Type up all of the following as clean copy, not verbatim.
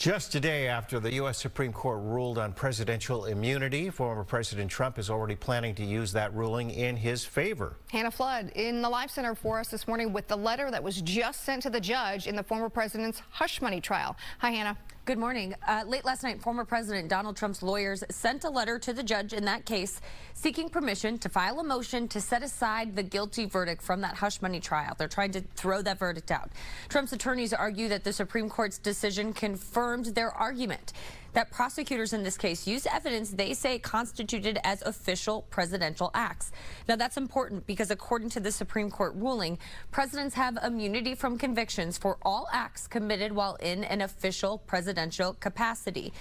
Just a day after the U.S. Supreme Court ruled on presidential immunity, former President Trump is already planning to use that ruling in his favor. Hannah Flood in the Live Center for us this morning with the letter that was just sent to the judge in the former president's hush money trial. Hi, Hannah. Good morning. Late last night, former President Donald Trump's lawyers sent a letter to the judge in that case seeking permission to file a motion to set aside the guilty verdict from that hush money trial. They're trying to throw that verdict out. Trump's attorneys argue that the Supreme Court's decision confirmed their argument that prosecutors in this case used evidence they say constituted as official presidential acts. Now, that's important because according to the Supreme Court ruling, presidents have immunity from convictions for all acts committed while in an official presidential capacity.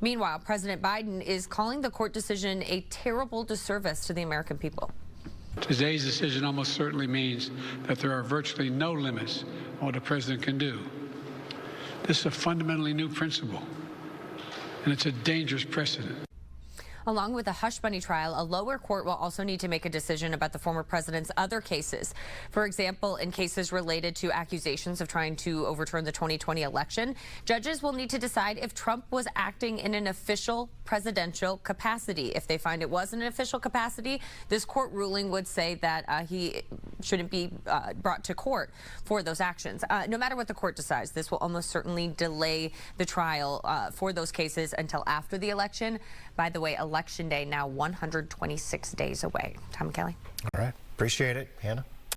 Meanwhile, President Biden is calling the court decision a terrible disservice to the American people. Today's decision almost certainly means that there are virtually no limits on what a president can do. This is a fundamentally new principle, and it's a dangerous precedent. Along with the hush money trial, a lower court will also need to make a decision about the former president's other cases. For example, in cases related to accusations of trying to overturn the 2020 election, judges will need to decide if Trump was acting in an official presidential capacity. If they find it was in an official capacity, this court ruling would say that he shouldn't be brought to court for those actions. No matter what the court decides, this will almost certainly delay the trial for those cases until after the election. By the way, Election Day now 126 days away. Tom and Kelly. All right. Appreciate it, Hannah.